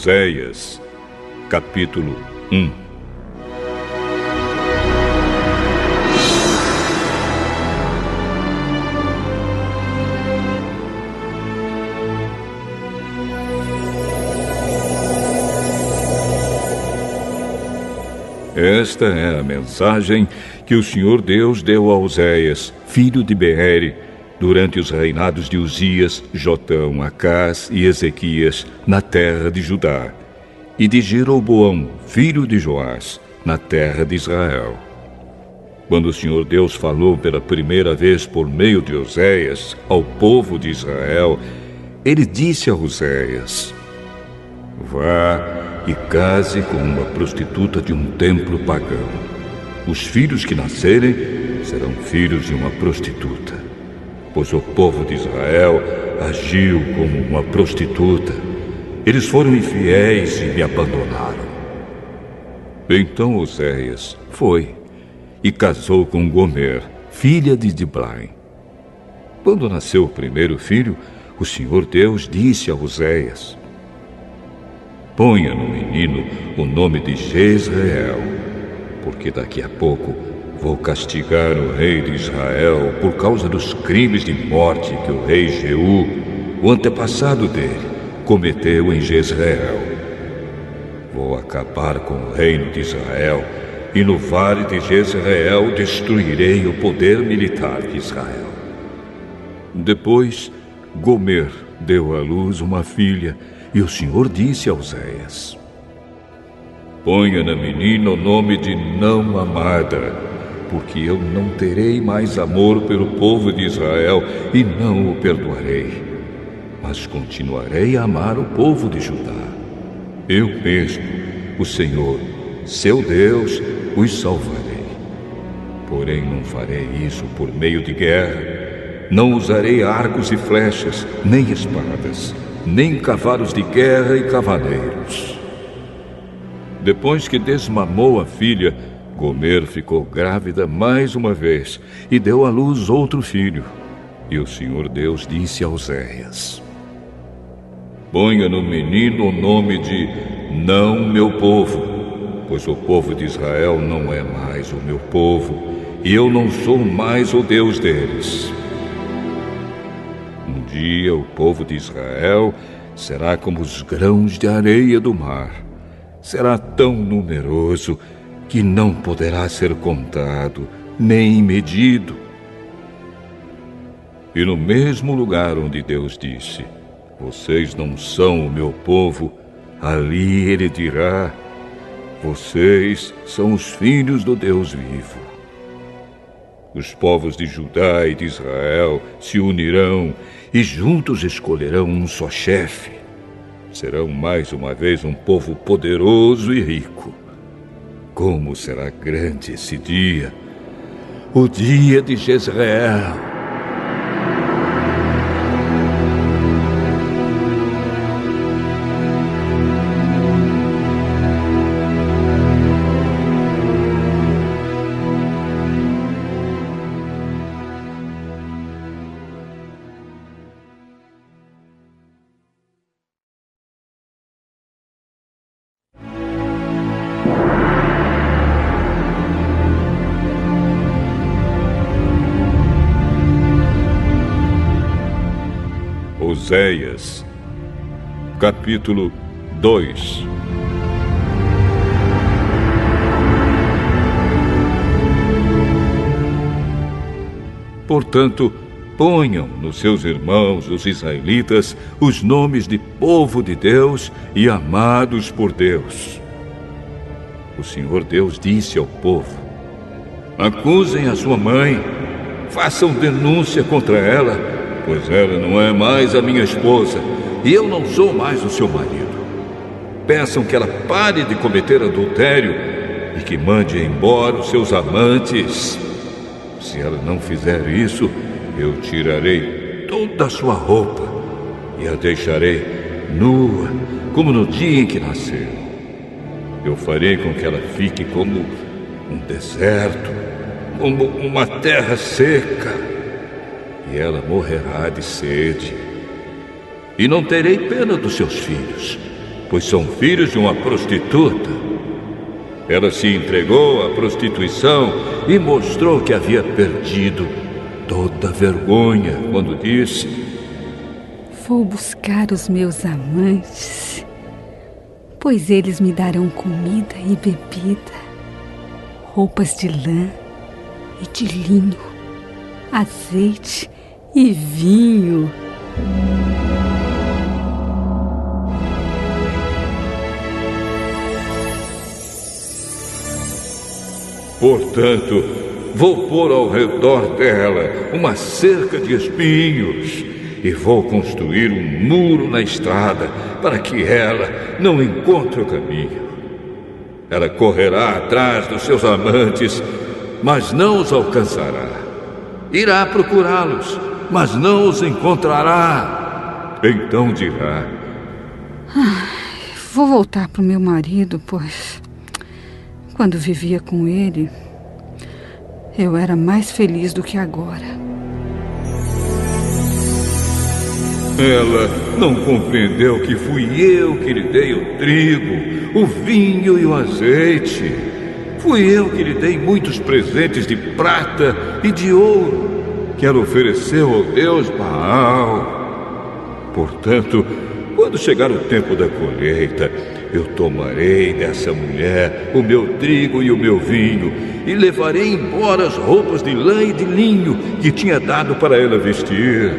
Oséias, capítulo 1. Esta é a mensagem que o Senhor Deus deu a Oséias, filho de Beere, durante os reinados de Uzias, Jotão, Acás e Ezequias, na terra de Judá, e de Jeroboão, filho de Joás, na terra de Israel. Quando o Senhor Deus falou pela primeira vez por meio de Oséias ao povo de Israel, ele disse a Oséias: Vá e case com uma prostituta de um templo pagão. Os filhos que nascerem serão filhos de uma prostituta, pois o povo de Israel agiu como uma prostituta. Eles foram infiéis e me abandonaram. Então Oséias foi e casou com Gomer, filha de Diblaim. Quando nasceu o primeiro filho, o Senhor Deus disse a Oséias: Ponha no menino o nome de Jezreel, porque daqui a pouco vou castigar o rei de Israel por causa dos crimes de morte que o rei Jeú, o antepassado dele, cometeu em Jezreel. Vou acabar com o reino de Israel e no vale de Jezreel destruirei o poder militar de Israel. Depois, Gomer deu à luz uma filha e o Senhor disse a Oséias: Ponha na menina o nome de não amada, porque eu não terei mais amor pelo povo de Israel e não o perdoarei, mas continuarei a amar o povo de Judá. Eu mesmo, o Senhor, seu Deus, os salvarei. Porém não farei isso por meio de guerra, não usarei arcos e flechas, nem espadas, nem cavalos de guerra e cavaleiros. Depois que desmamou a filha, Gomer ficou grávida mais uma vez e deu à luz outro filho. E o Senhor Deus disse a Oséias: Ponha no menino o nome de não meu povo, pois o povo de Israel não é mais o meu povo, e eu não sou mais o Deus deles. Um dia o povo de Israel será como os grãos de areia do mar. Será tão numeroso que não poderá ser contado, nem medido. E no mesmo lugar onde Deus disse: Vocês não são o meu povo, ali ele dirá: Vocês são os filhos do Deus vivo. Os povos de Judá e de Israel se unirão e juntos escolherão um só chefe. Serão mais uma vez um povo poderoso e rico. Como será grande esse dia, o dia de Jezreel! Oséias, capítulo 2. Portanto, ponham nos seus irmãos, os israelitas, os nomes de povo de Deus e amados por Deus. O Senhor Deus disse ao povo: Acusem a sua mãe, façam denúncia contra ela, pois ela não é mais a minha esposa, e eu não sou mais o seu marido. Peçam que ela pare de cometer adultério e que mande embora os seus amantes. Se ela não fizer isso, eu tirarei toda a sua roupa e a deixarei nua, como no dia em que nasceu. Eu farei com que ela fique como um deserto, como uma terra seca, e ela morrerá de sede. E não terei pena dos seus filhos, pois são filhos de uma prostituta. Ela se entregou à prostituição e mostrou que havia perdido toda a vergonha quando disse: vou buscar os meus amantes, pois eles me darão comida e bebida, roupas de lã e de linho, azeite e vinho. Portanto, vou pôr ao redor dela uma cerca de espinhos e vou construir um muro na estrada para que ela não encontre o caminho. Ela correrá atrás dos seus amantes, mas não os alcançará. Irá procurá-los, mas não os encontrará. Então dirá: vou voltar para o meu marido, pois quando vivia com ele, eu era mais feliz do que agora. Ela não compreendeu que fui eu que lhe dei o trigo, o vinho e o azeite. Fui eu que lhe dei muitos presentes de prata e de ouro, que ela ofereceu ao deus Baal. Portanto, quando chegar o tempo da colheita, eu tomarei dessa mulher o meu trigo e o meu vinho e levarei embora as roupas de lã e de linho que tinha dado para ela vestir.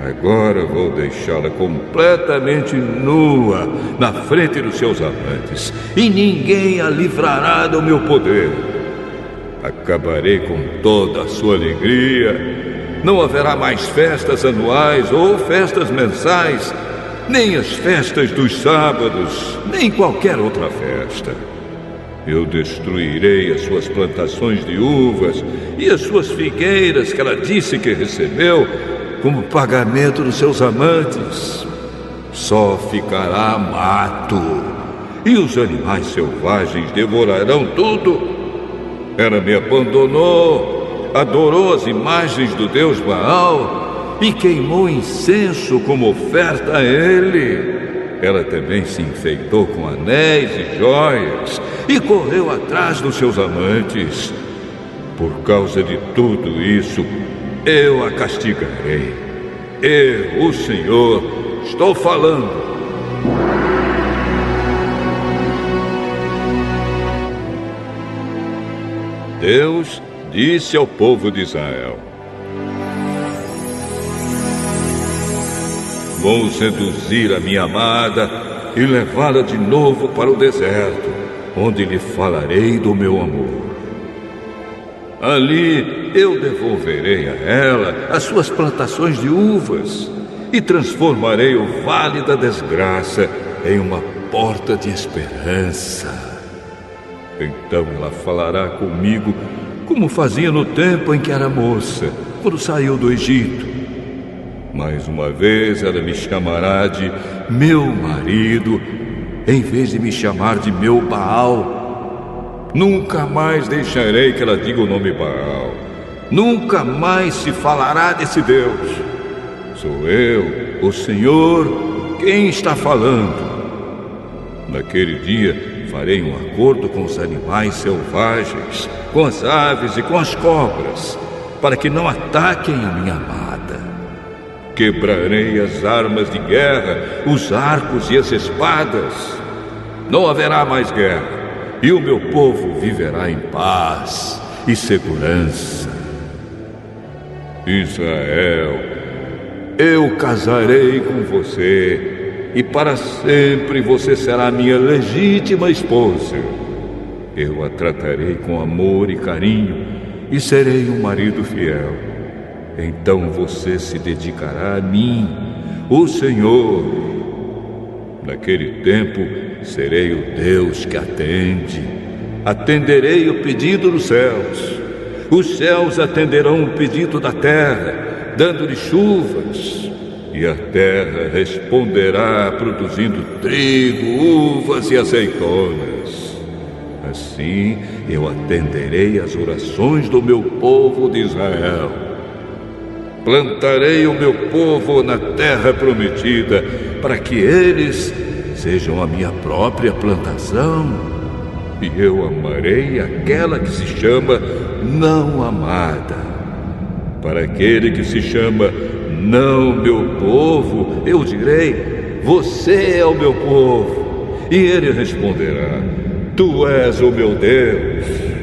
Agora vou deixá-la completamente nua na frente dos seus amantes e ninguém a livrará do meu poder. Acabarei com toda a sua alegria. Não haverá mais festas anuais ou festas mensais, nem as festas dos sábados, nem qualquer outra festa. Eu destruirei as suas plantações de uvas e as suas figueiras que ela disse que recebeu como pagamento dos seus amantes. Só ficará mato, e os animais selvagens devorarão tudo. Ela me abandonou, adorou as imagens do deus Baal e queimou incenso como oferta a ele. Ela também se enfeitou com anéis e joias e correu atrás dos seus amantes. Por causa de tudo isso, eu a castigarei. Eu, o Senhor, estou falando. Deus disse ao povo de Israel: vou seduzir a minha amada e levá-la de novo para o deserto, onde lhe falarei do meu amor. Ali eu devolverei a ela as suas plantações de uvas e transformarei o vale da desgraça em uma porta de esperança. Então ela falará comigo como fazia no tempo em que era moça, quando saiu do Egito. Mais uma vez ela me chamará de meu marido, em vez de me chamar de meu Baal. Nunca mais deixarei que ela diga o nome Baal. Nunca mais se falará desse Deus. Sou eu, o Senhor, quem está falando. Naquele dia farei um acordo com os animais selvagens, com as aves e com as cobras, para que não ataquem a minha amada. Quebrarei as armas de guerra, os arcos e as espadas. Não haverá mais guerra, e o meu povo viverá em paz e segurança. Israel, eu casarei com você, e para sempre você será minha legítima esposa. Eu a tratarei com amor e carinho, e serei um marido fiel. Então você se dedicará a mim, o Senhor. Naquele tempo, serei o Deus que atende. Atenderei o pedido dos céus. Os céus atenderão o pedido da terra, dando-lhe chuvas. E a terra responderá produzindo trigo, uvas e azeitonas. Assim eu atenderei às orações do meu povo de Israel. Plantarei o meu povo na terra prometida, para que eles sejam a minha própria plantação. E eu amarei aquela que se chama não amada. Para aquele que se chama não meu povo, eu direi: você é o meu povo. E ele responderá: tu és o meu Deus.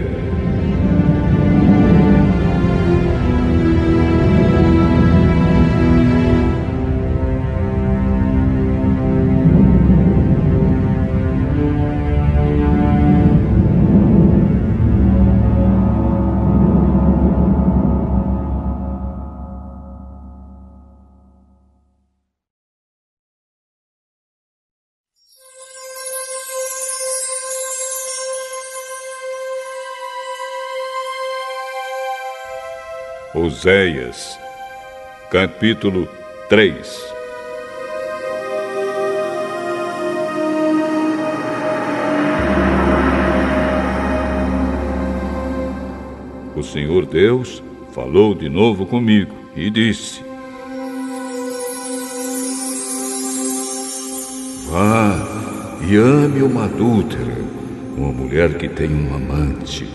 Oséias, capítulo 3. O Senhor Deus falou de novo comigo e disse: vá e ame uma adúltera, uma mulher que tem um amante.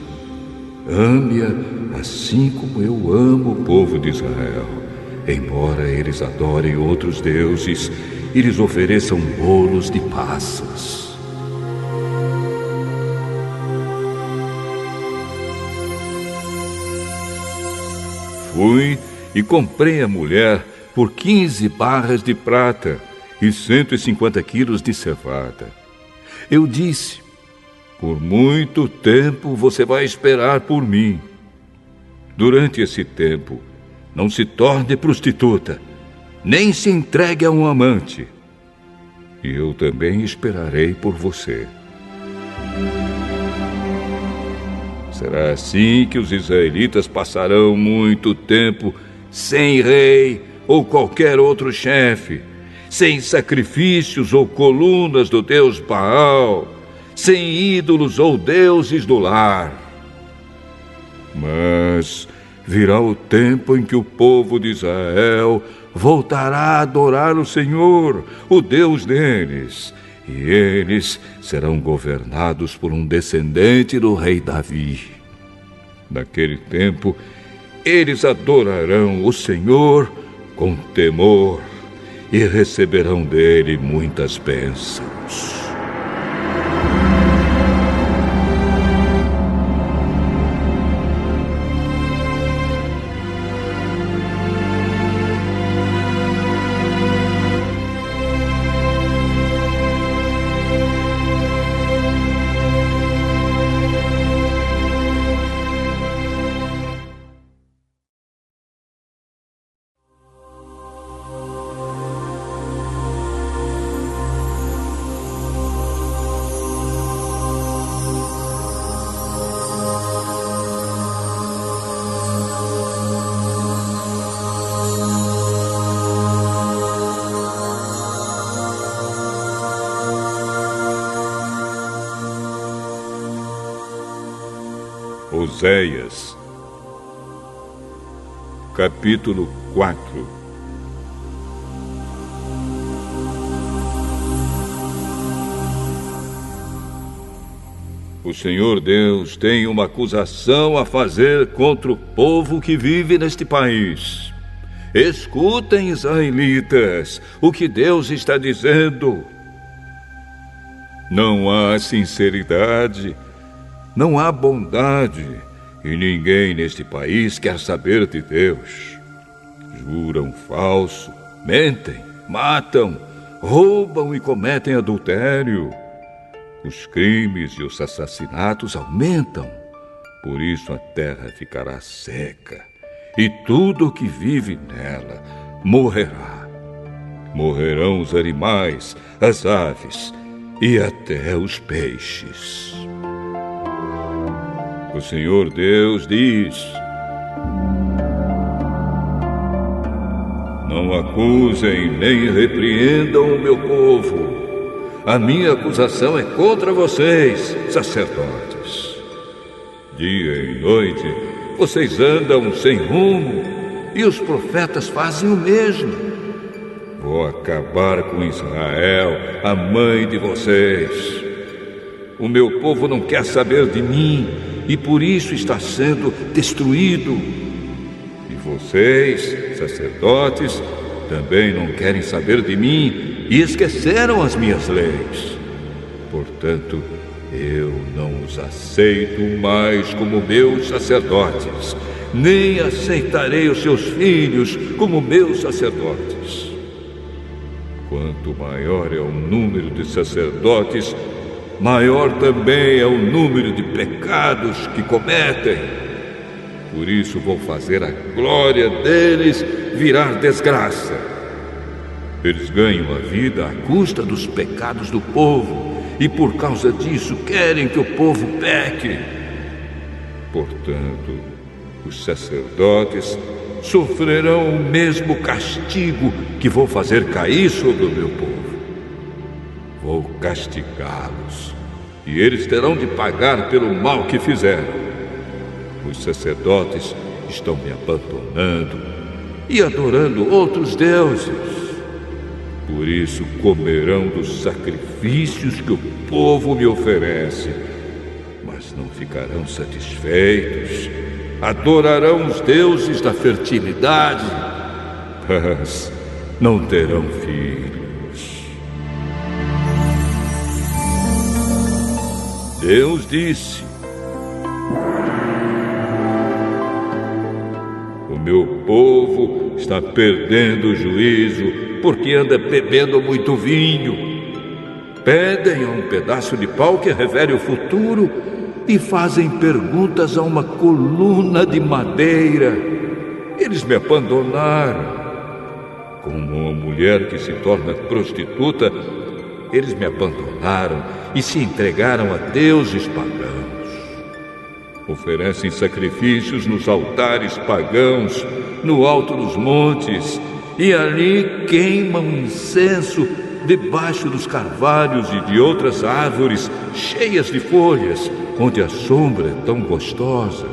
Ame-a assim como eu amo o povo de Israel, embora eles adorem outros deuses e lhes ofereçam bolos de passas. Fui e comprei a mulher por 15 barras de prata e 150 quilos de cevada. Eu disse: por muito tempo você vai esperar por mim. Durante esse tempo, não se torne prostituta, nem se entregue a um amante. E eu também esperarei por você. Será assim que os israelitas passarão muito tempo sem rei ou qualquer outro chefe, sem sacrifícios ou colunas do deus Baal, sem ídolos ou deuses do lar. Mas virá o tempo em que o povo de Israel voltará a adorar o Senhor, o Deus deles, e eles serão governados por um descendente do rei Davi. Naquele tempo, eles adorarão o Senhor com temor e receberão dele muitas bênçãos. Oséias, capítulo 4. O Senhor Deus tem uma acusação a fazer contra o povo que vive neste país. Escutem, israelitas, o que Deus está dizendo. Não há sinceridade, não há bondade, e ninguém neste país quer saber de Deus. Juram falso, mentem, matam, roubam e cometem adultério. Os crimes e os assassinatos aumentam, por isso a terra ficará seca, e tudo o que vive nela morrerá. Morrerão os animais, as aves e até os peixes. O Senhor Deus diz: não acusem nem repreendam o meu povo. A minha acusação é contra vocês, sacerdotes. Dia e noite vocês andam sem rumo, e os profetas fazem o mesmo. Vou acabar com Israel, a mãe de vocês. O meu povo não quer saber de mim e por isso está sendo destruído. E vocês, sacerdotes, também não querem saber de mim e esqueceram as minhas leis. Portanto, eu não os aceito mais como meus sacerdotes, nem aceitarei os seus filhos como meus sacerdotes. Quanto maior é o número de sacerdotes, maior também é o número de pecados que cometem. Por isso vou fazer a glória deles virar desgraça. Eles ganham a vida à custa dos pecados do povo, e por causa disso querem que o povo peque. Portanto, os sacerdotes sofrerão o mesmo castigo que vou fazer cair sobre o meu povo. Vou castigá-los, e eles terão de pagar pelo mal que fizeram. Os sacerdotes estão me abandonando e adorando outros deuses. Por isso comerão dos sacrifícios que o povo me oferece, mas não ficarão satisfeitos. Adorarão os deuses da fertilidade, mas não terão filhos. Deus disse: o meu povo está perdendo o juízo porque anda bebendo muito vinho. Pedem a um pedaço de pau que revele o futuro e fazem perguntas a uma coluna de madeira. Eles me abandonaram. Como uma mulher que se torna prostituta, eles me abandonaram e se entregaram a deuses pagãos. Oferecem sacrifícios nos altares pagãos, no alto dos montes, e ali queimam incenso debaixo dos carvalhos e de outras árvores cheias de folhas, onde a sombra é tão gostosa.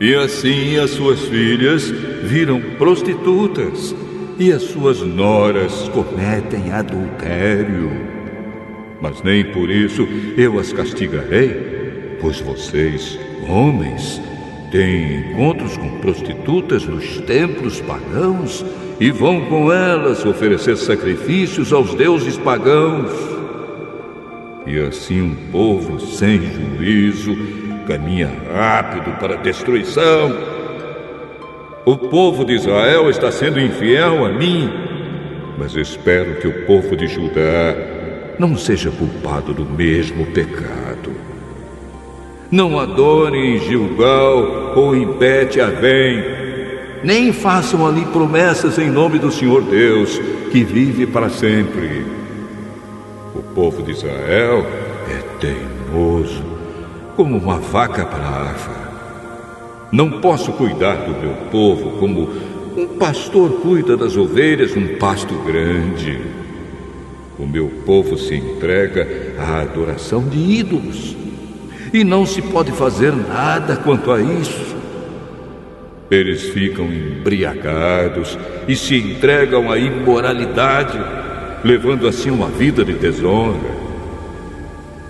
E assim as suas filhas viram prostitutas, e as suas noras cometem adultério. Mas nem por isso eu as castigarei, pois vocês, homens, têm encontros com prostitutas nos templos pagãos e vão com elas oferecer sacrifícios aos deuses pagãos. E assim um povo sem juízo caminha rápido para a destruição. O povo de Israel está sendo infiel a mim, mas espero que o povo de Judá não seja culpado do mesmo pecado. Não adorem em Gilgal ou em Bet-Avém, nem façam ali promessas em nome do Senhor Deus, que vive para sempre. O povo de Israel é teimoso, como uma vaca brava. Não posso cuidar do meu povo como um pastor cuida das ovelhas num pasto grande. O meu povo se entrega à adoração de ídolos, e não se pode fazer nada quanto a isso. Eles ficam embriagados e se entregam à imoralidade, levando assim uma vida de desonra.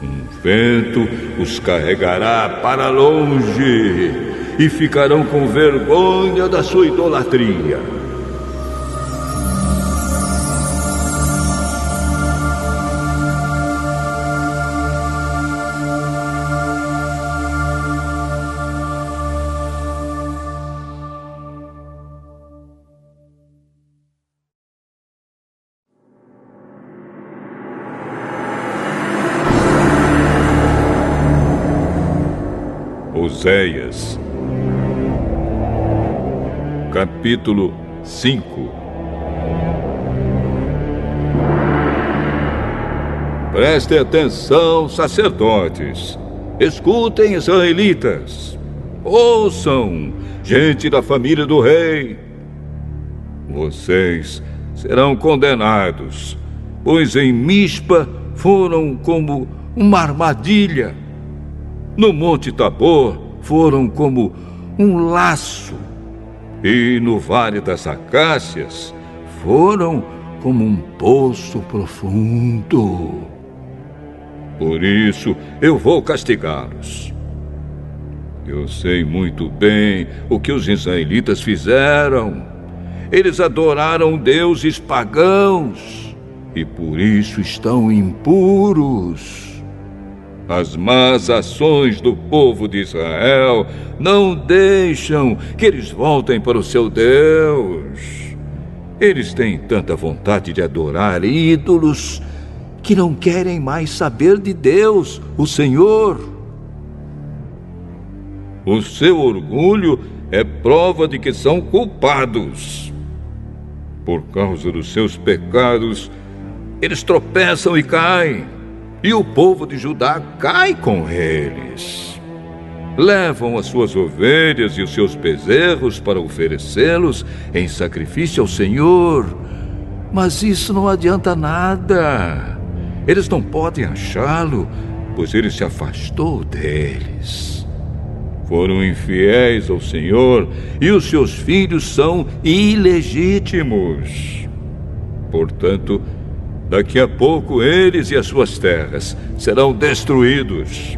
Um vento os carregará para longe e ficarão com vergonha da sua idolatria. Oséias, capítulo 5. Prestem atenção, sacerdotes. Escutem, israelitas. Ouçam, gente da família do rei. Vocês serão condenados, pois em Mispa foram como uma armadilha. No Monte Tabor foram como um laço, e no Vale das Acácias foram como um poço profundo. Por isso eu vou castigá-los. Eu sei muito bem o que os israelitas fizeram. Eles adoraram deuses pagãos e por isso estão impuros. As más ações do povo de Israel não deixam que eles voltem para o seu Deus. Eles têm tanta vontade de adorar ídolos que não querem mais saber de Deus, o Senhor. O seu orgulho é prova de que são culpados. Por causa dos seus pecados, eles tropeçam e caem. E o povo de Judá cai com eles. Levam as suas ovelhas e os seus bezerros para oferecê-los em sacrifício ao Senhor. Mas isso não adianta nada. Eles não podem achá-lo, pois ele se afastou deles. Foram infiéis ao Senhor e os seus filhos são ilegítimos. Portanto, daqui a pouco eles e as suas terras serão destruídos.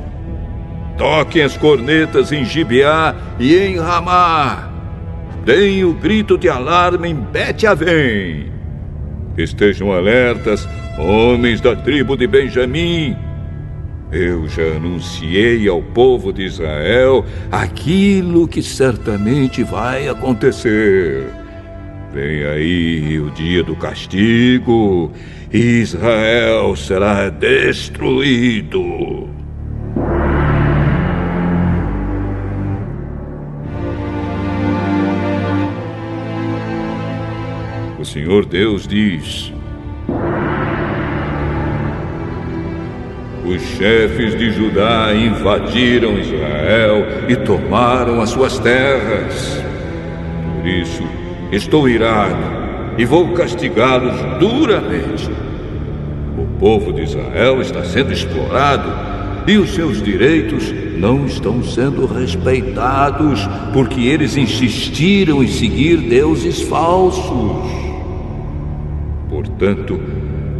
Toquem as cornetas em Gibeá e em Ramá. Deem o grito de alarme em Bet-Avém. Estejam alertas, homens da tribo de Benjamim. Eu já anunciei ao povo de Israel aquilo que certamente vai acontecer. Vem aí o dia do castigo, e Israel será destruído. O Senhor Deus diz: os chefes de Judá invadiram Israel e tomaram as suas terras. Por isso, estou irado e vou castigá-los duramente. O povo de Israel está sendo explorado e os seus direitos não estão sendo respeitados porque eles insistiram em seguir deuses falsos. Portanto,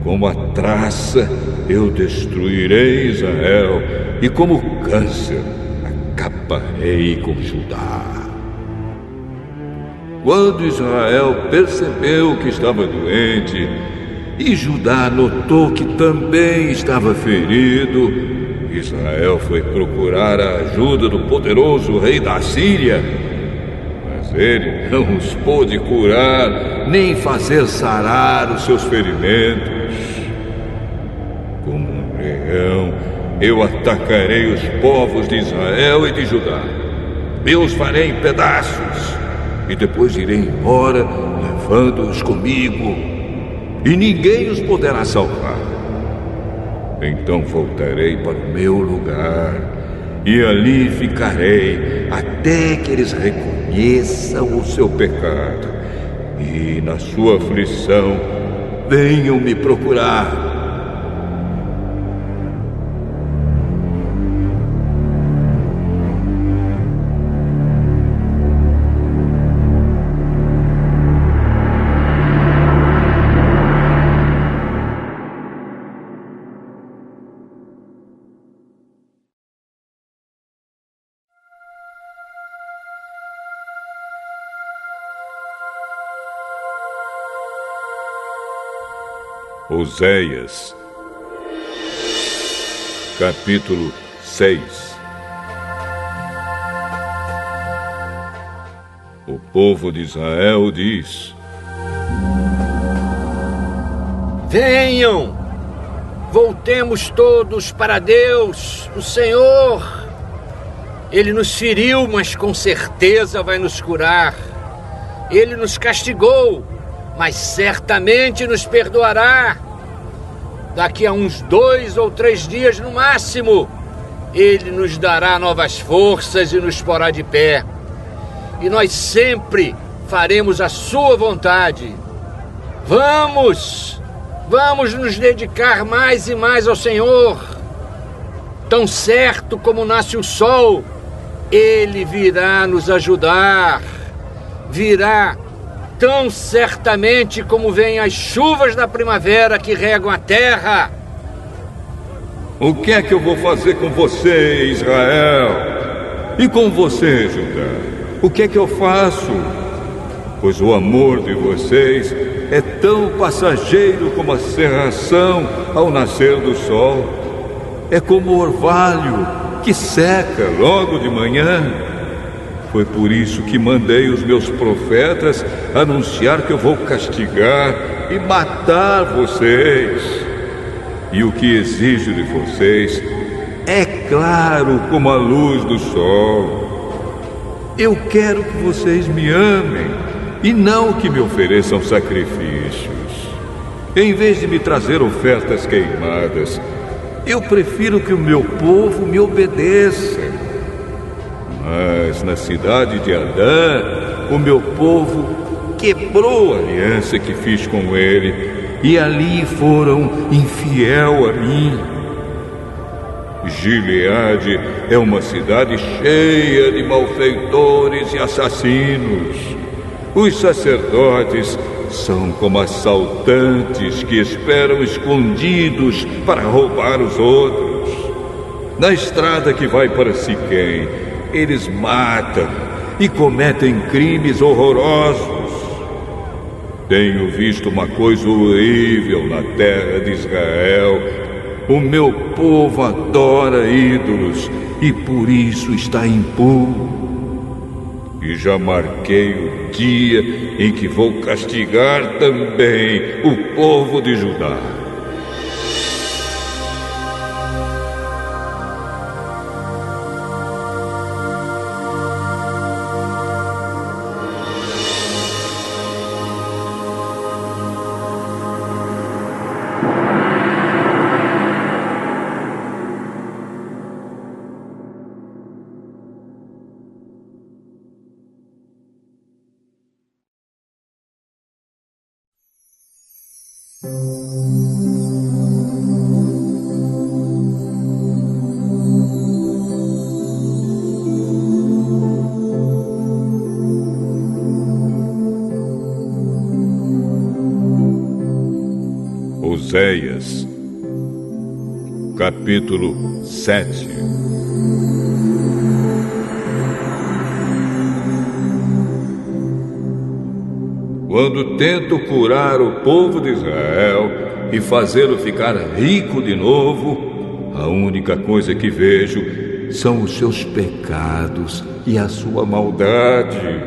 como a traça, eu destruirei Israel e como câncer, acabarei com Judá. Quando Israel percebeu que estava doente e Judá notou que também estava ferido, Israel foi procurar a ajuda do poderoso rei da Síria. Mas ele não os pôde curar, nem fazer sarar os seus ferimentos. Como um leão, eu atacarei os povos de Israel e de Judá. Eu os farei em pedaços e depois irei embora, levando-os comigo, e ninguém os poderá salvar. Então voltarei para o meu lugar e ali ficarei até que eles reconheçam o seu pecado e, na sua aflição, venham me procurar. Oséias, capítulo 6. O povo de Israel diz: venham, voltemos todos para Deus, o Senhor. Ele nos feriu, mas com certeza vai nos curar. Ele nos castigou, mas certamente nos perdoará. Daqui a uns 2 ou 3 dias no máximo, Ele nos dará novas forças e nos porá de pé. E nós sempre faremos a sua vontade. Vamos nos dedicar mais e mais ao Senhor. Tão certo como nasce o sol, Ele virá nos ajudar. Virá tão certamente como vêm as chuvas da primavera que regam a terra. O que é que eu vou fazer com você, Israel? E com você, Judá? O que é que eu faço? Pois o amor de vocês é tão passageiro como a cerração ao nascer do sol. É como o orvalho que seca logo de manhã. Foi por isso que mandei os meus profetas anunciar que eu vou castigar e matar vocês. E o que exijo de vocês é claro como a luz do sol. Eu quero que vocês me amem e não que me ofereçam sacrifícios. Em vez de me trazer ofertas queimadas, eu prefiro que o meu povo me obedeça. Mas na cidade de Adã, o meu povo quebrou a aliança que fiz com ele, e ali foram infiel a mim. Gileade é uma cidade cheia de malfeitores e assassinos. Os sacerdotes são como assaltantes que esperam escondidos para roubar os outros. Na estrada que vai para Siquém, eles matam e cometem crimes horrorosos. Tenho visto uma coisa horrível na terra de Israel. O meu povo adora ídolos e por isso está impuro. E já marquei o dia em que vou castigar também o povo de Judá. Oséias, capítulo 7. Quando tento curar o povo de Israel e fazê-lo ficar rico de novo, a única coisa que vejo são os seus pecados e a sua maldade.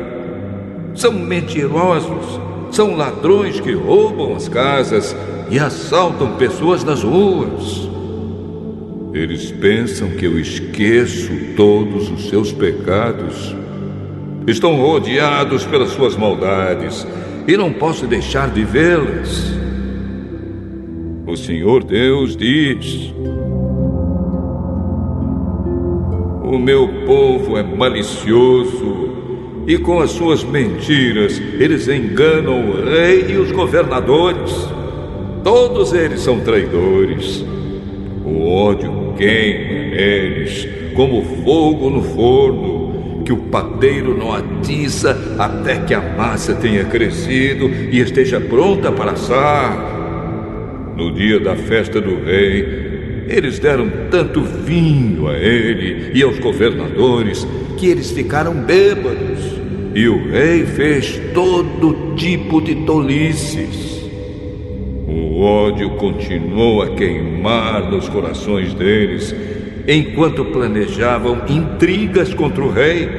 São mentirosos, são ladrões que roubam as casas e assaltam pessoas nas ruas. Eles pensam que eu esqueço todos os seus pecados. Estão rodeados pelas suas maldades e não posso deixar de vê-las. O Senhor Deus diz: o meu povo é malicioso e com as suas mentiras eles enganam o rei e os governadores. Todos eles são traidores. O ódio queima neles como fogo no forno, que o padeiro não atiça até que a massa tenha crescido e esteja pronta para assar. No dia da festa do rei, eles deram tanto vinho a ele e aos governadores que eles ficaram bêbados. E o rei fez todo tipo de tolices. O ódio continuou a queimar nos corações deles, enquanto planejavam intrigas contra o rei.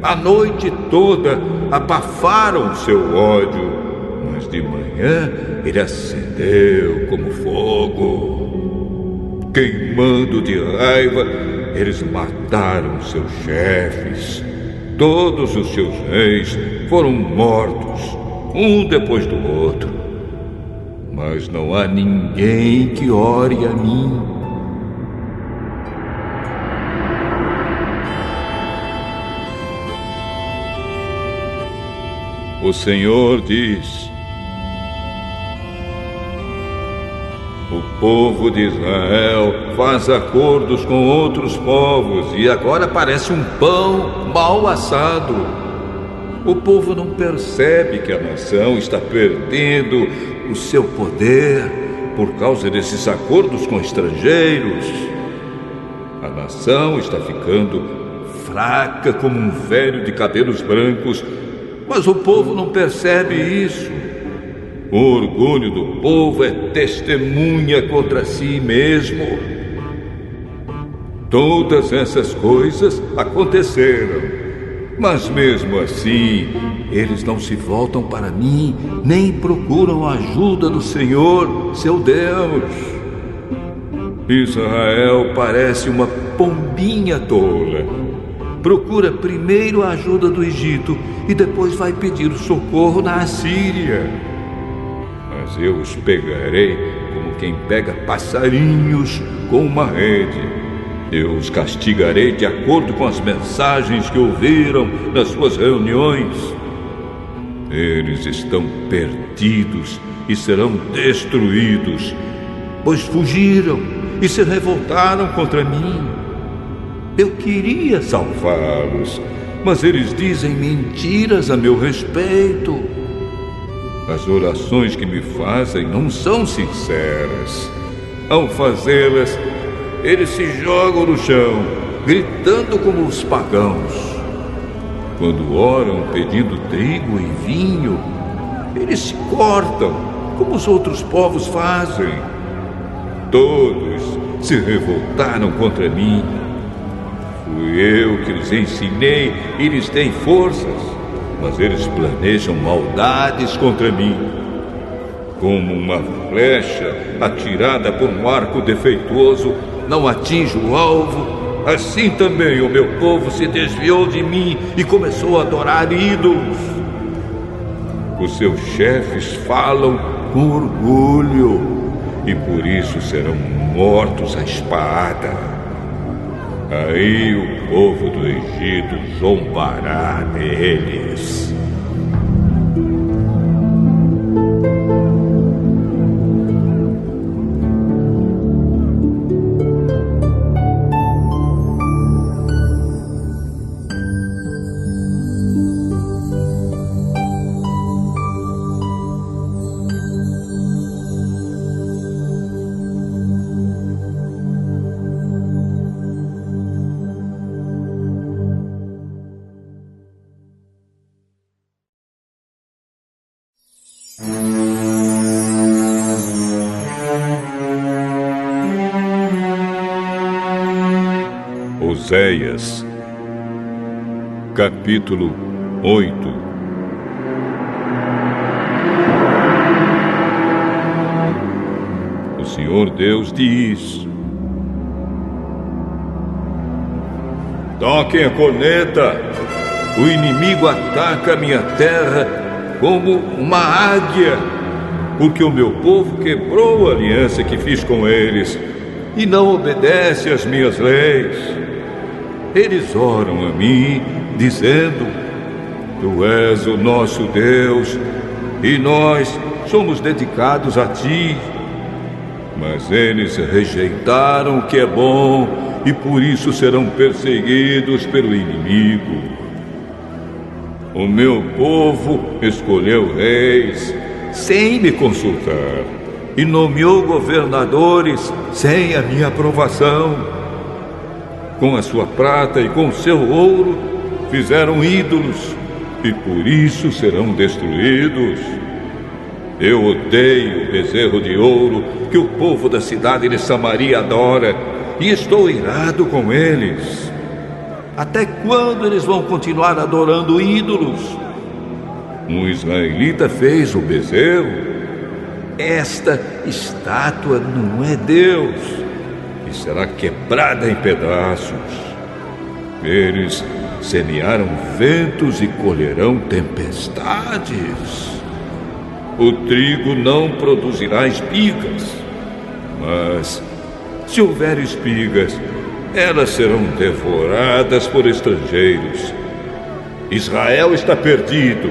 A noite toda abafaram seu ódio, mas de manhã ele acendeu como fogo. Queimando de raiva, eles mataram seus chefes. Todos os seus reis foram mortos, um depois do outro. Mas não há ninguém que ore a mim. O Senhor diz: o povo de Israel faz acordos com outros povos e agora parece um pão mal assado. O povo não percebe que a nação está perdendo o seu poder por causa desses acordos com estrangeiros. A nação está ficando fraca como um velho de cabelos brancos, mas o povo não percebe isso. O orgulho do povo é testemunha contra si mesmo. Todas essas coisas aconteceram, mas mesmo assim, eles não se voltam para mim, nem procuram a ajuda do Senhor, seu Deus. Israel parece uma pombinha tola. Procura primeiro a ajuda do Egito e depois vai pedir socorro na Assíria. Mas eu os pegarei como quem pega passarinhos com uma rede. Eu os castigarei de acordo com as mensagens que ouviram nas suas reuniões. Eles estão perdidos e serão destruídos, pois fugiram e se revoltaram contra mim. Eu queria salvá-los, mas eles dizem mentiras a meu respeito. As orações que me fazem não são sinceras. Ao fazê-las, eles se jogam no chão, gritando como os pagãos. Quando oram pedindo trigo e vinho, eles se cortam, como os outros povos fazem. Todos se revoltaram contra mim. Fui eu que lhes ensinei e lhes dei forças, mas eles planejam maldades contra mim. Como uma flecha atirada por um arco defeituoso não atinge o alvo, assim também o meu povo se desviou de mim e começou a adorar ídolos. Os seus chefes falam com orgulho e por isso serão mortos à espada. Aí o povo do Egito zombará deles. Oséias, capítulo 8. O Senhor Deus diz: toquem a corneta, o inimigo ataca a minha terra como uma águia, porque o meu povo quebrou a aliança que fiz com eles e não obedece às minhas leis. Eles oram a mim, dizendo: Tu és o nosso Deus, e nós somos dedicados a Ti. Mas eles rejeitaram o que é bom, e por isso serão perseguidos pelo inimigo. O meu povo escolheu reis sem me consultar, e nomeou governadores sem a minha aprovação. Com a sua prata e com o seu ouro fizeram ídolos, e por isso serão destruídos. Eu odeio o bezerro de ouro que o povo da cidade de Samaria adora, e estou irado com eles. Até quando eles vão continuar adorando ídolos? Um israelita fez o bezerro. Esta estátua não é Deus, e será quebrada em pedaços. Eles semearam ventos e colherão tempestades. O trigo não produzirá espigas, mas se houver espigas, elas serão devoradas por estrangeiros. Israel está perdido.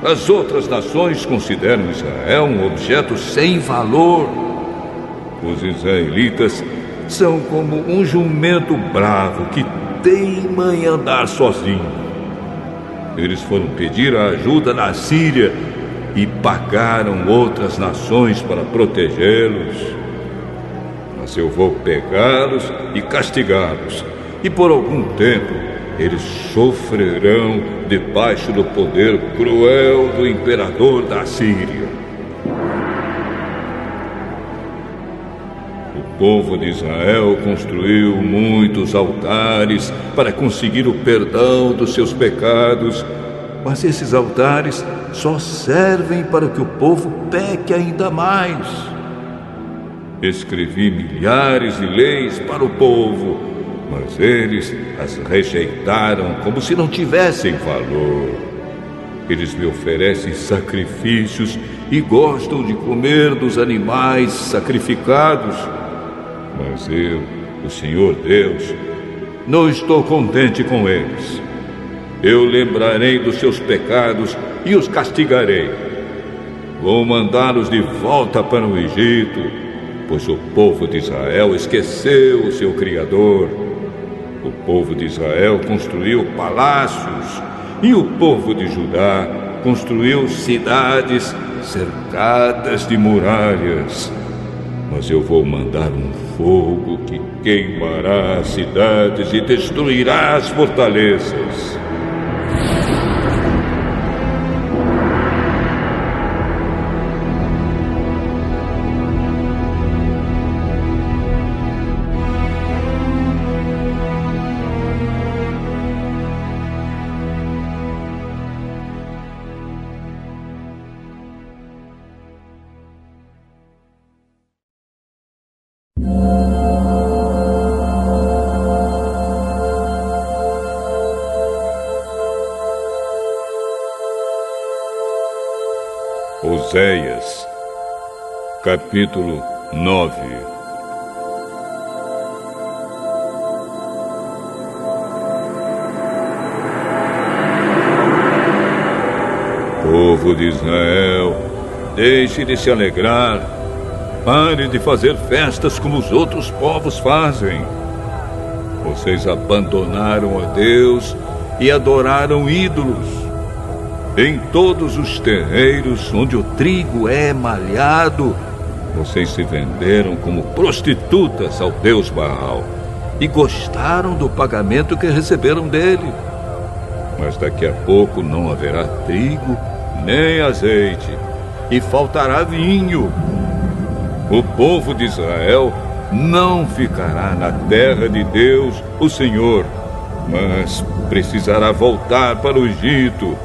As outras nações consideram Israel um objeto sem valor. Os israelitas são como um jumento bravo que teima em andar sozinho. Eles foram pedir a ajuda na Síria e pagaram outras nações para protegê-los. Mas eu vou pegá-los e castigá-los, e por algum tempo eles sofrerão debaixo do poder cruel do imperador da Síria. O povo de Israel construiu muitos altares para conseguir o perdão dos seus pecados, mas esses altares só servem para que o povo peque ainda mais. Escrevi milhares de leis para o povo, mas eles as rejeitaram como se não tivessem valor. Eles me oferecem sacrifícios e gostam de comer dos animais sacrificados. Mas eu, o Senhor Deus, não estou contente com eles. Eu lembrarei dos seus pecados e os castigarei. Vou mandá-los de volta para o Egito, pois o povo de Israel esqueceu o seu Criador. O povo de Israel construiu palácios e o povo de Judá construiu cidades cercadas de muralhas. Mas eu vou mandar um fogo que queimará as cidades e destruirá as fortalezas. Oséias, capítulo 9. Povo de Israel, deixe de se alegrar. Pare de fazer festas como os outros povos fazem. Vocês abandonaram a Deus e adoraram ídolos. Em todos os terreiros onde o trigo é malhado, vocês se venderam como prostitutas ao Deus Baal e gostaram do pagamento que receberam dele. Mas daqui a pouco não haverá trigo nem azeite e faltará vinho. O povo de Israel não ficará na terra de Deus, o Senhor, mas precisará voltar para o Egito.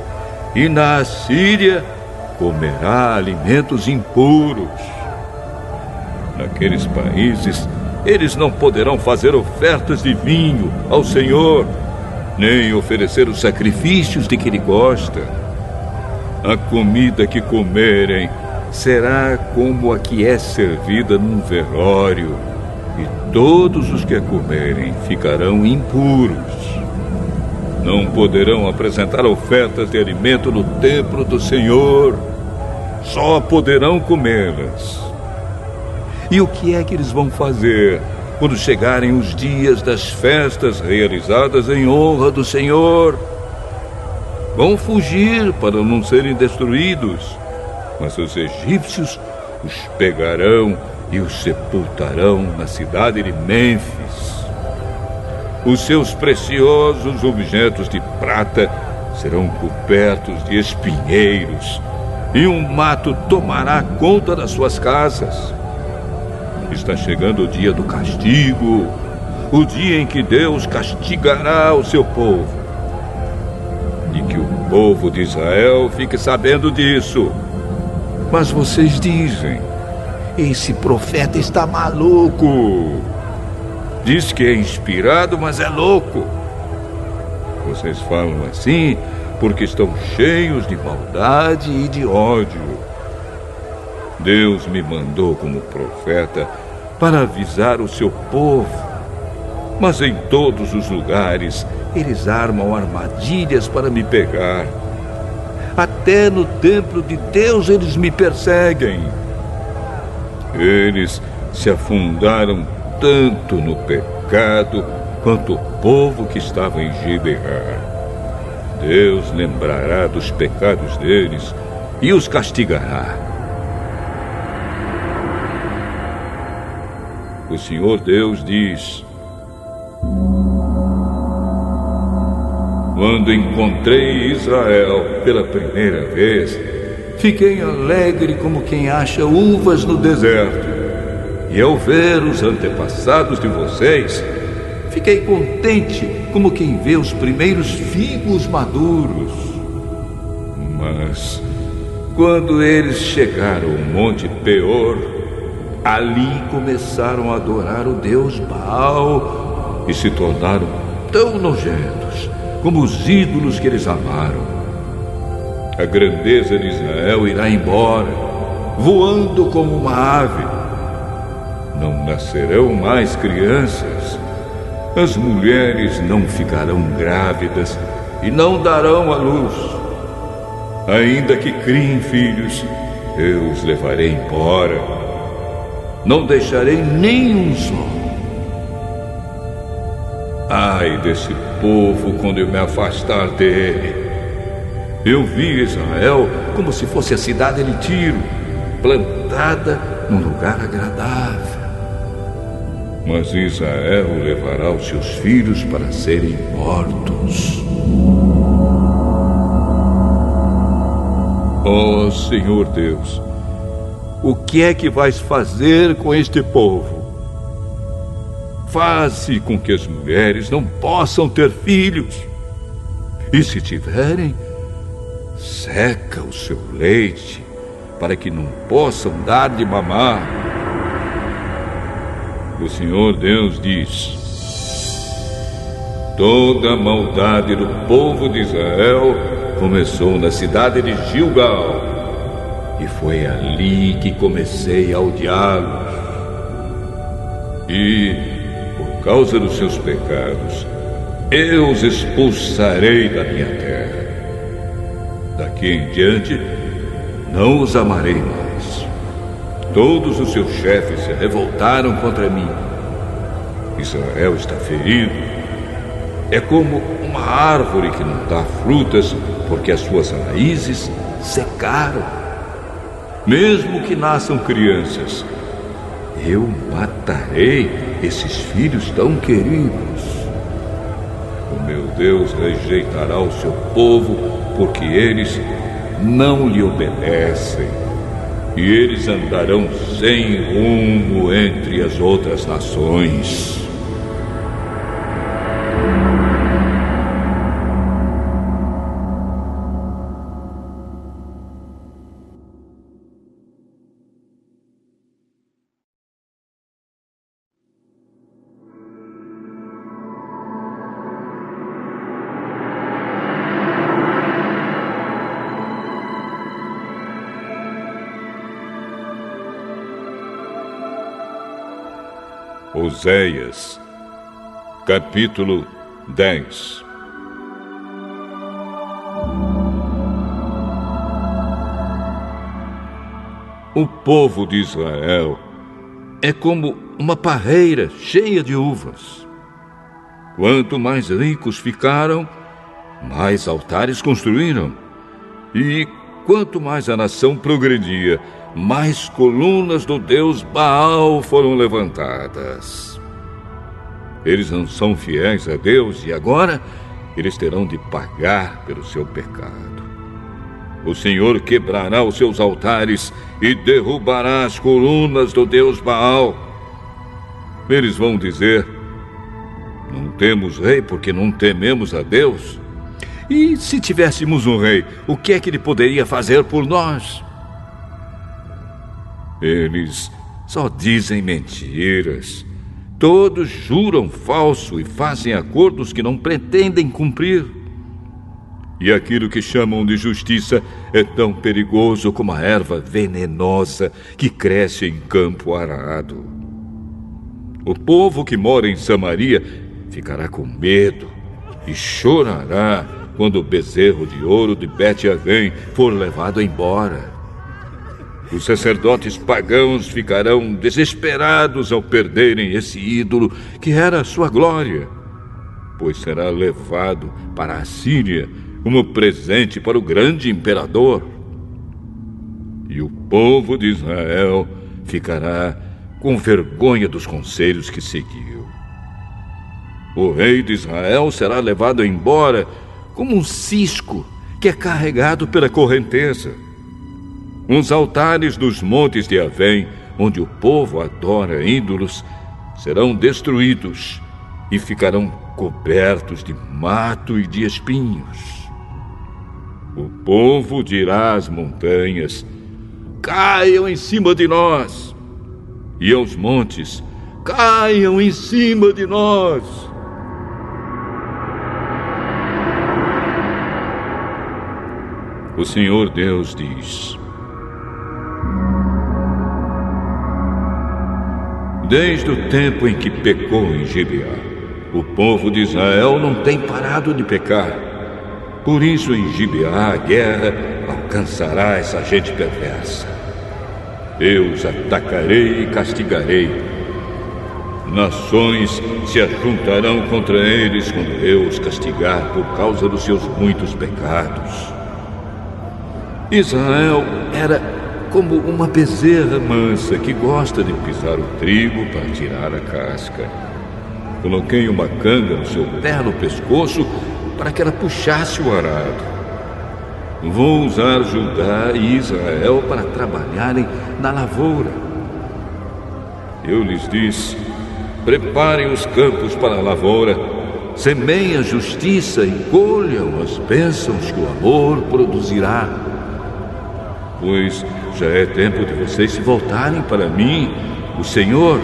E na Assíria comerá alimentos impuros. Naqueles países, eles não poderão fazer ofertas de vinho ao Senhor, nem oferecer os sacrifícios de que Ele gosta. A comida que comerem será como a que é servida num velório, e todos os que a comerem ficarão impuros. Não poderão apresentar ofertas de alimento no templo do Senhor. Só poderão comê-las. E o que é que eles vão fazer quando chegarem os dias das festas realizadas em honra do Senhor? Vão fugir para não serem destruídos, mas os egípcios os pegarão e os sepultarão na cidade de Mênfis. Os seus preciosos objetos de prata serão cobertos de espinheiros, e um mato tomará conta das suas casas. Está chegando o dia do castigo, o dia em que Deus castigará o seu povo. E que o povo de Israel fique sabendo disso. Mas vocês dizem: esse profeta está maluco. Diz que é inspirado, mas é louco. Vocês falam assim porque estão cheios de maldade e de ódio. Deus me mandou como profeta para avisar o seu povo. Mas em todos os lugares eles armam armadilhas para me pegar. Até no templo de Deus eles me perseguem. Eles se afundaram tanto no pecado quanto o povo que estava em Gibeá. Deus lembrará dos pecados deles e os castigará. O Senhor Deus diz: quando encontrei Israel pela primeira vez, fiquei alegre como quem acha uvas no deserto. E ao ver os antepassados de vocês, fiquei contente como quem vê os primeiros figos maduros. Mas quando eles chegaram ao Monte Peor, ali começaram a adorar o Deus Baal e se tornaram tão nojentos como os ídolos que eles amaram. A grandeza de Israel irá embora, voando como uma ave. Não nascerão mais crianças. As mulheres não ficarão grávidas e não darão à luz. Ainda que criem filhos, eu os levarei embora. Não deixarei nenhum só. Ai desse povo quando eu me afastar dele. Eu vi Israel como se fosse a cidade de Tiro, plantada num lugar agradável. Mas Israel levará os seus filhos para serem mortos. Ó Senhor Deus, o que é que vais fazer com este povo? Faze com que as mulheres não possam ter filhos. E se tiverem, seca o seu leite, para que não possam dar de mamar. O Senhor Deus diz: toda a maldade do povo de Israel começou na cidade de Gilgal, e foi ali que comecei a odiá-los. E, por causa dos seus pecados, eu os expulsarei da minha terra. Daqui em diante, não os amarei mais. Todos os seus chefes se revoltaram contra mim. Israel está ferido. É como uma árvore que não dá frutas porque as suas raízes secaram. Mesmo que nasçam crianças, eu matarei esses filhos tão queridos. O meu Deus rejeitará o seu povo porque eles não lhe obedecem. E eles andarão sem rumo entre as outras nações. Oséias, capítulo 10. O povo de Israel é como uma parreira cheia de uvas. Quanto mais ricos ficaram, mais altares construíram. E quanto mais a nação progredia, mais colunas do Deus Baal foram levantadas. Eles não são fiéis a Deus e agora eles terão de pagar pelo seu pecado. O Senhor quebrará os seus altares e derrubará as colunas do Deus Baal. Eles vão dizer: não temos rei porque não tememos a Deus. E se tivéssemos um rei, o que é que ele poderia fazer por nós? Eles só dizem mentiras. Todos juram falso e fazem acordos que não pretendem cumprir. E aquilo que chamam de justiça é tão perigoso como a erva venenosa que cresce em campo arado. O povo que mora em Samaria ficará com medo e chorará quando o bezerro de ouro de Bet-Avém for levado embora. Os sacerdotes pagãos ficarão desesperados ao perderem esse ídolo que era a sua glória, pois será levado para a Síria como presente para o grande imperador. E o povo de Israel ficará com vergonha dos conselhos que seguiu. O rei de Israel será levado embora como um cisco que é carregado pela correnteza. Os altares dos montes de Avém, onde o povo adora ídolos, serão destruídos e ficarão cobertos de mato e de espinhos. O povo dirá às montanhas: caiam em cima de nós, e aos montes: caiam em cima de nós. O Senhor Deus diz: desde o tempo em que pecou em Gibeá, o povo de Israel não tem parado de pecar. Por isso, em Gibeá, a guerra alcançará essa gente perversa. Eu os atacarei e castigarei. Nações se ajuntarão contra eles quando eu os castigar por causa dos seus muitos pecados. Israel era como uma bezerra mansa que gosta de pisar o trigo para tirar a casca. Coloquei uma canga no seu belo pescoço para que ela puxasse o arado. Vou usar Judá e Israel para trabalharem na lavoura. Eu lhes disse: preparem os campos para a lavoura, semeiem a justiça e colham as bênçãos que o amor produzirá. Pois já é tempo de vocês se voltarem para mim, o Senhor,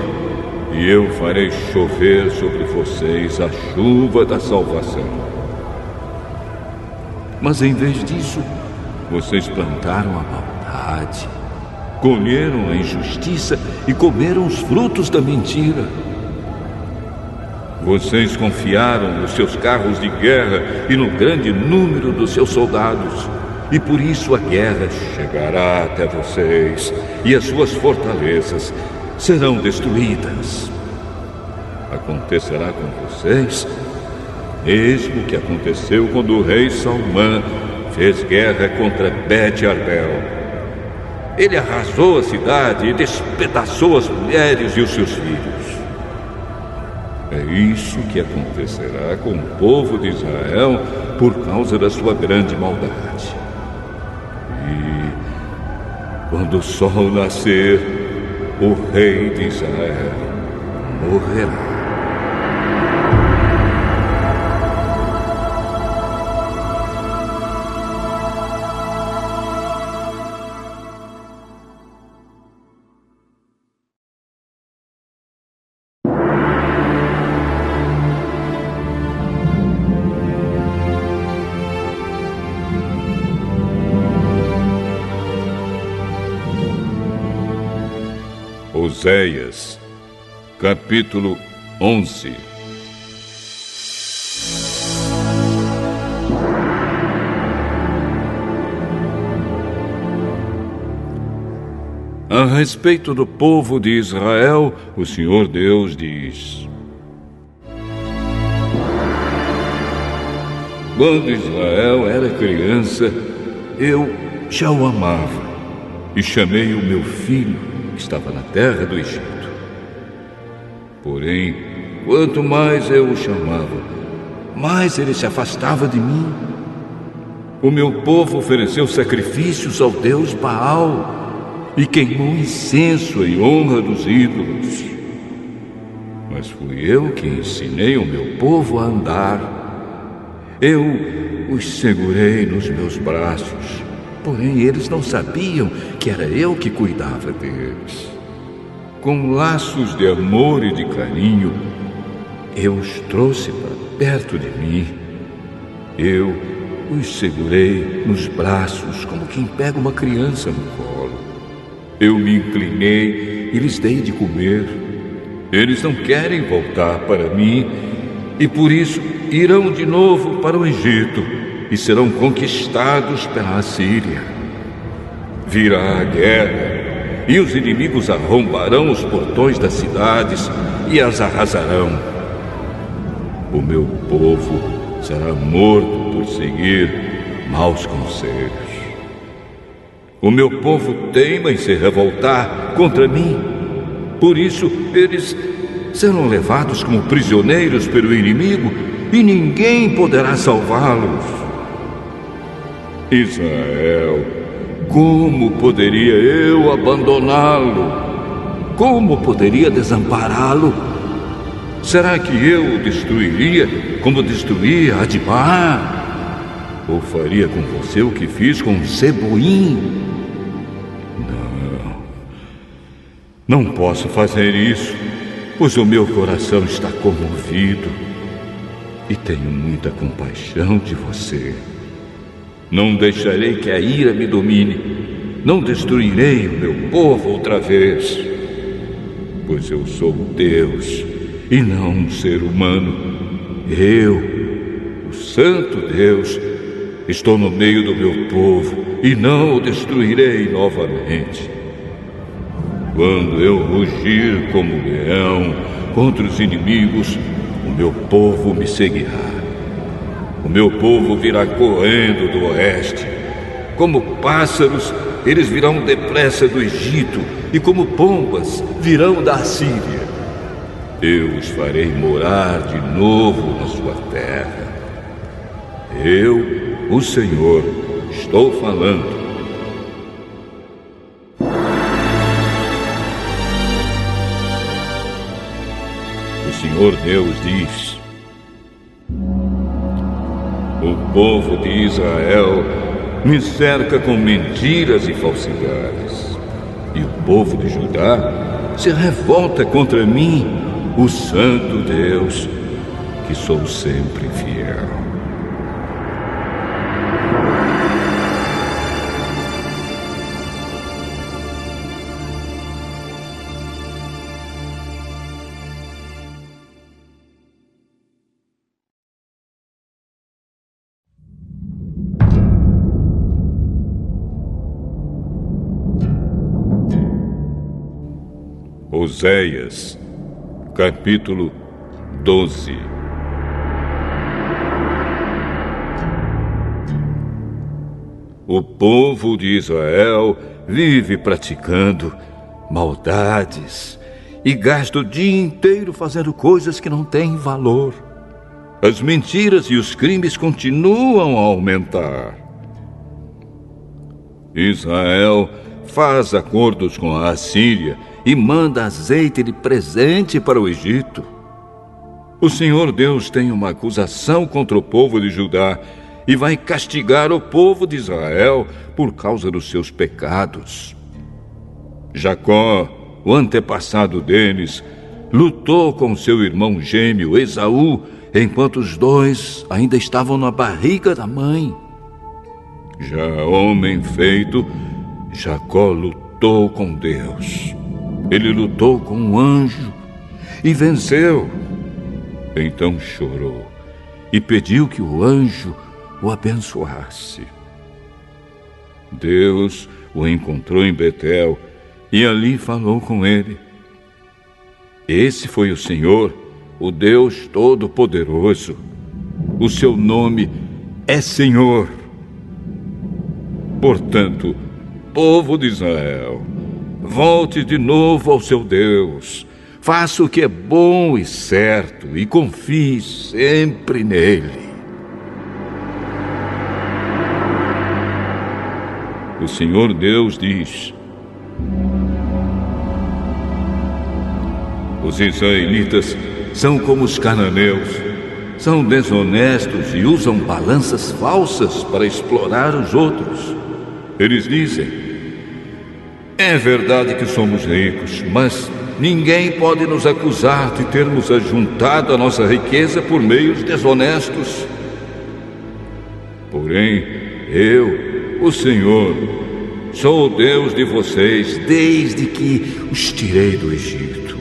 e eu farei chover sobre vocês a chuva da salvação. Mas em vez disso, vocês plantaram a maldade, colheram a injustiça e comeram os frutos da mentira. Vocês confiaram nos seus carros de guerra e no grande número dos seus soldados. E por isso a guerra chegará até vocês, e as suas fortalezas serão destruídas. Acontecerá com vocês mesmo o que aconteceu quando o rei Salmã fez guerra contra Bet-Arbel. Ele arrasou a cidade e despedaçou as mulheres e os seus filhos. É isso que acontecerá com o povo de Israel por causa da sua grande maldade. E quando o sol nascer, o rei de Israel morrerá. Oséias, capítulo 11. A respeito do povo de Israel, o Senhor Deus diz: quando Israel era criança, eu já o amava e chamei o meu filho que estava na terra do Egito. Porém, quanto mais eu o chamava, mais ele se afastava de mim. O meu povo ofereceu sacrifícios ao Deus Baal e queimou incenso em honra dos ídolos. Mas fui eu que ensinei o meu povo a andar. Eu os segurei nos meus braços. Porém, eles não sabiam que era eu que cuidava deles. Com laços de amor e de carinho, eu os trouxe para perto de mim. Eu os segurei nos braços como quem pega uma criança no colo. Eu me inclinei e lhes dei de comer. Eles não querem voltar para mim e por isso irão de novo para o Egito e serão conquistados pela Assíria. Virá a guerra, e os inimigos arrombarão os portões das cidades e as arrasarão. O meu povo será morto por seguir maus conselhos. O meu povo teima em se revoltar contra mim. Por isso, eles serão levados como prisioneiros pelo inimigo e ninguém poderá salvá-los. Israel, como poderia eu abandoná-lo? Como poderia desampará-lo? Será que eu o destruiria como destruí Admá? Ou faria com você o que fiz com Zeboim? Não posso fazer isso, pois o meu coração está comovido e tenho muita compaixão de você. Não deixarei que a ira me domine, não destruirei o meu povo outra vez, pois eu sou Deus e não um ser humano. Eu, o Santo Deus, estou no meio do meu povo e não o destruirei novamente. Quando eu rugir como leão contra os inimigos, o meu povo me seguirá. O meu povo virá correndo do oeste. Como pássaros, eles virão depressa do Egito, e como pombas, virão da Assíria. Eu os farei morar de novo na sua terra. Eu, o Senhor, estou falando. O Senhor Deus diz: o povo de Israel me cerca com mentiras e falsidades, e o povo de Judá se revolta contra mim, o Santo Deus, que sou sempre fiel. Oséias, capítulo 12. O povo de Israel vive praticando maldades e gasta o dia inteiro fazendo coisas que não têm valor. As mentiras e os crimes continuam a aumentar. Israel faz acordos com a Assíria e manda azeite de presente para o Egito. O Senhor Deus tem uma acusação contra o povo de Judá e vai castigar o povo de Israel por causa dos seus pecados. Jacó, o antepassado deles, lutou com seu irmão gêmeo Esaú enquanto os dois ainda estavam na barriga da mãe. Já homem feito, Jacó lutou com Deus. Ele lutou com um anjo e venceu. Então chorou e pediu que o anjo o abençoasse. Deus o encontrou em Betel e ali falou com ele. Esse foi o Senhor, o Deus Todo-Poderoso. O seu nome é Senhor. Portanto, povo de Israel, volte de novo ao seu Deus. Faça o que é bom e certo e confie sempre nele. O Senhor Deus diz: os israelitas são como os cananeus. São desonestos e usam balanças falsas para explorar os outros. Eles dizem: é verdade que somos ricos, mas ninguém pode nos acusar de termos ajuntado a nossa riqueza por meios desonestos. Porém, eu, o Senhor, sou o Deus de vocês desde que os tirei do Egito.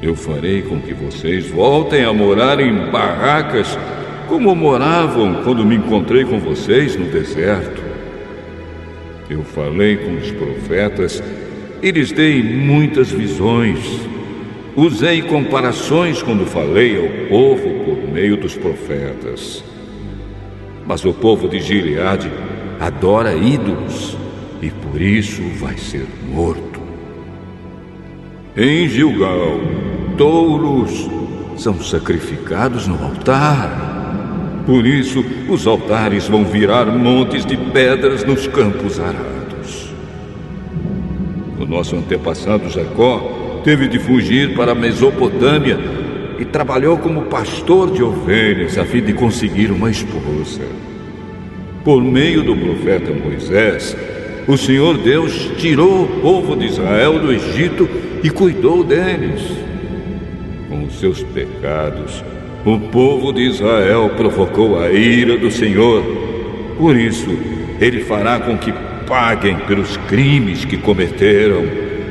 Eu farei com que vocês voltem a morar em barracas como moravam quando me encontrei com vocês no deserto. Eu falei com os profetas e lhes dei muitas visões. Usei comparações quando falei ao povo por meio dos profetas. Mas o povo de Gileade adora ídolos e por isso vai ser morto. Em Gilgal, touros são sacrificados no altar. Por isso, os altares vão virar montes de pedras nos campos arados. O nosso antepassado Jacó teve de fugir para a Mesopotâmia e trabalhou como pastor de ovelhas a fim de conseguir uma esposa. Por meio do profeta Moisés, o Senhor Deus tirou o povo de Israel do Egito e cuidou deles. Com os seus pecados, o povo de Israel provocou a ira do Senhor. Por isso, ele fará com que paguem pelos crimes que cometeram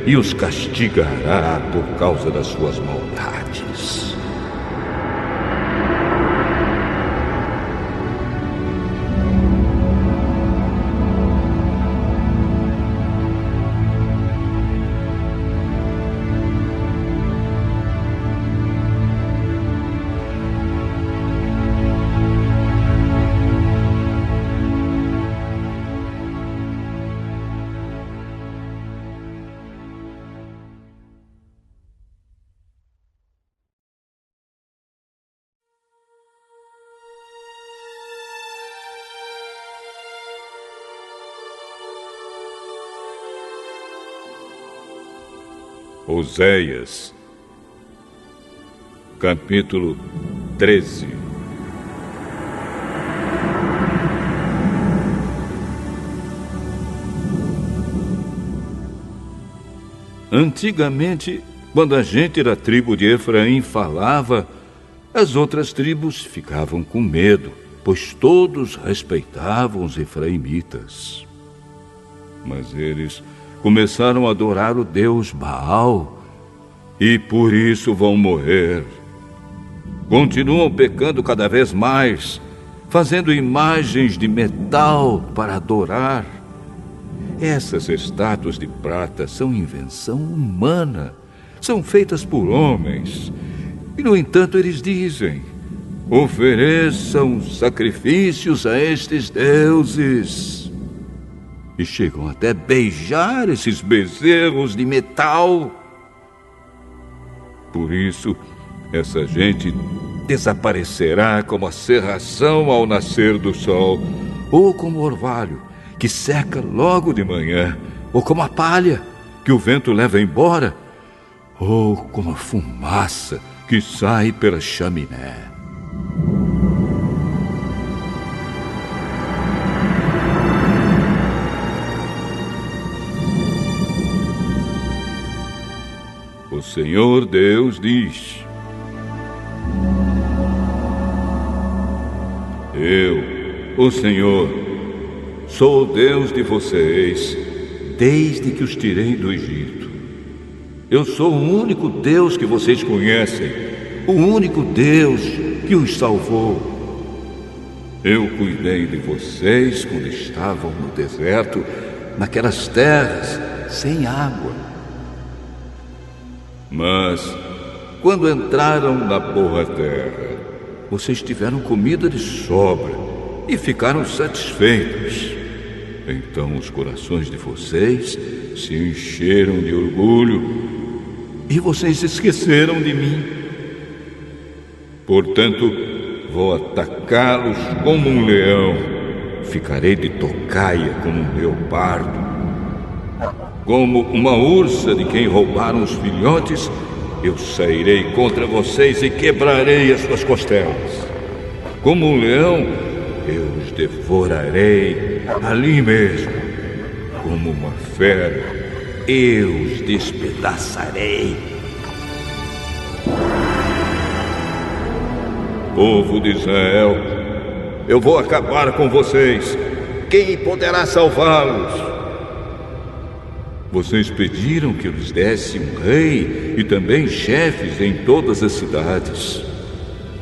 e os castigará por causa das suas maldades. Oséias, capítulo 13. Antigamente, quando a gente da tribo de Efraim falava, as outras tribos ficavam com medo, pois todos respeitavam os efraimitas. Mas eles começaram a adorar o deus Baal e por isso vão morrer. Continuam pecando cada vez mais, fazendo imagens de metal para adorar. Essas estátuas de prata são invenção humana, são feitas por homens. E, no entanto, eles dizem: ofereçam sacrifícios a estes deuses. E chegam até beijar esses bezerros de metal. Por isso, essa gente desaparecerá como a cerração ao nascer do sol, ou como o orvalho, que seca logo de manhã, ou como a palha, que o vento leva embora, ou como a fumaça que sai pela chaminé. O Senhor Deus diz: eu, o Senhor, sou o Deus de vocês, desde que os tirei do Egito. Eu sou o único Deus que vocês conhecem, o único Deus que os salvou. Eu cuidei de vocês quando estavam no deserto, naquelas terras sem água. Mas, quando entraram na boa terra, vocês tiveram comida de sobra e ficaram satisfeitos. Então os corações de vocês se encheram de orgulho e vocês esqueceram de mim. Portanto, vou atacá-los como um leão, ficarei de tocaia como um leopardo. Como uma ursa de quem roubaram os filhotes, eu sairei contra vocês e quebrarei as suas costelas. Como um leão, eu os devorarei ali mesmo. Como uma fera, eu os despedaçarei. Povo de Israel, eu vou acabar com vocês. Quem poderá salvá-los? Vocês pediram que eu lhes desse um rei e também chefes em todas as cidades.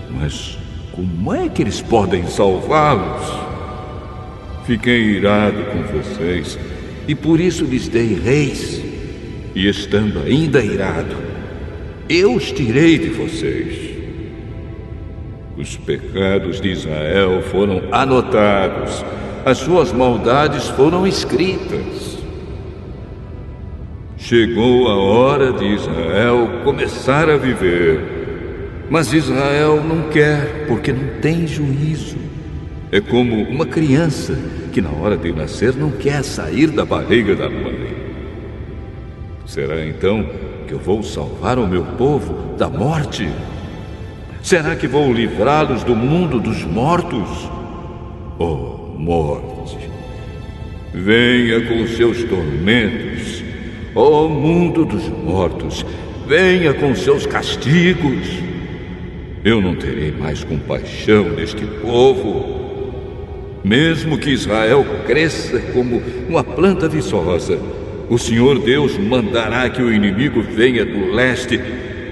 Mas como é que eles podem salvá-los? Fiquei irado com vocês e por isso lhes dei reis. E estando ainda irado, eu os tirei de vocês. Os pecados de Israel foram anotados, as suas maldades foram escritas. Chegou a hora de Israel começar a viver, mas Israel não quer, porque não tem juízo. É como uma criança que na hora de nascer não quer sair da barriga da mãe. Será então que eu vou salvar o meu povo da morte? Será que vou livrá-los do mundo dos mortos? Oh, morte, venha com seus tormentos. Oh, mundo dos mortos, venha com seus castigos. Eu não terei mais compaixão deste povo. Mesmo que Israel cresça como uma planta viçosa, o Senhor Deus mandará que o inimigo venha do leste,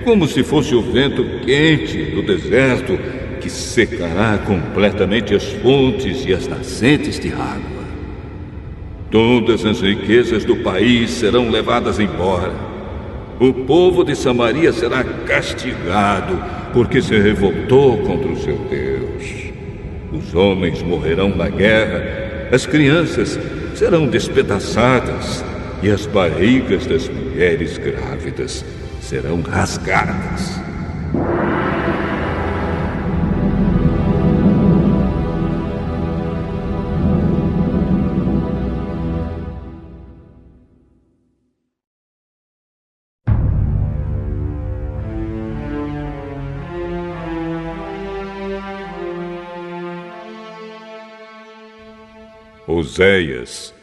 como se fosse o vento quente do deserto, que secará completamente as fontes e as nascentes de água. Todas as riquezas do país serão levadas embora. O povo de Samaria será castigado, porque se revoltou contra o seu Deus. Os homens morrerão na guerra, as crianças serão despedaçadas, e as barrigas das mulheres grávidas serão rasgadas. Oséias,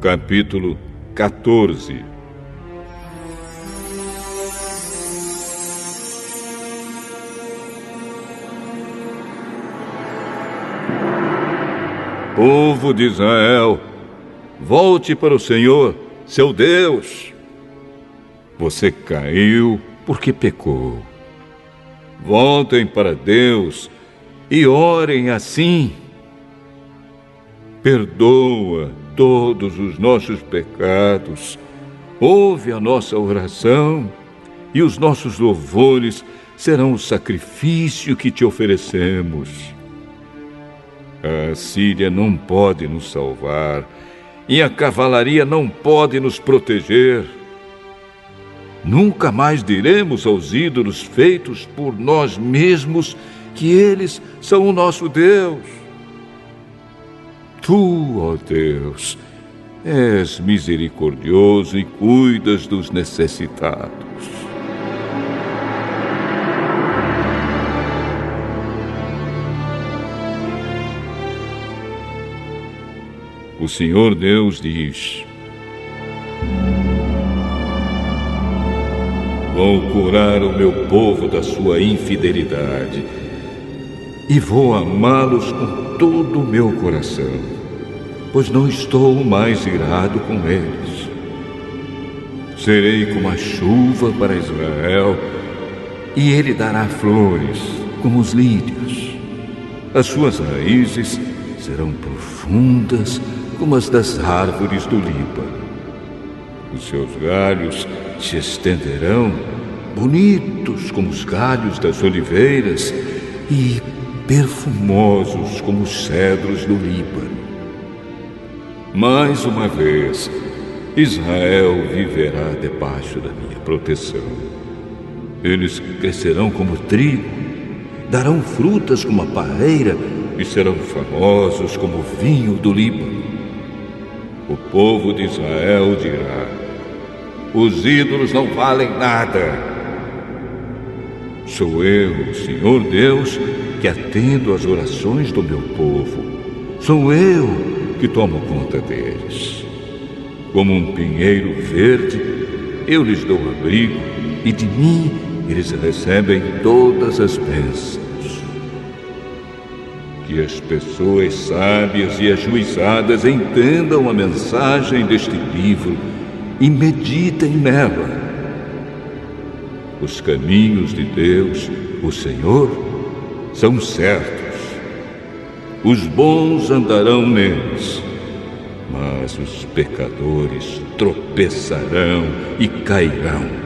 capítulo 14. Povo de Israel, volte para o Senhor, seu Deus. Você caiu porque pecou. Voltem para Deus e orem assim. Perdoa todos os nossos pecados, ouve a nossa oração, e os nossos louvores serão o sacrifício que te oferecemos. A Síria não pode nos salvar, e a cavalaria não pode nos proteger. Nunca mais diremos aos ídolos feitos por nós mesmos que eles são o nosso Deus. Tu, ó Deus, és misericordioso e cuidas dos necessitados. O Senhor Deus diz: vou curar o meu povo da sua infidelidade e vou amá-los com todo o meu coração, pois não estou mais irado com eles. Serei como a chuva para Israel, e ele dará flores como os lírios. As suas raízes serão profundas como as das árvores do Líbano. Os seus galhos se estenderão, bonitos como os galhos das oliveiras e perfumosos como os cedros do Líbano. Mais uma vez, Israel viverá debaixo da minha proteção. Eles crescerão como trigo, darão frutas como a parreira e serão famosos como o vinho do Líbano. O povo de Israel dirá: os ídolos não valem nada. Sou eu, Senhor Deus, que atendo às orações do meu povo. Sou eu que tomo conta deles. Como um pinheiro verde, eu lhes dou abrigo, e de mim eles recebem todas as bênçãos. Que as pessoas sábias e ajuizadas entendam a mensagem deste livro e meditem nela. Os caminhos de Deus, o Senhor, são certos. Os bons andarão neles, mas os pecadores tropeçarão e cairão.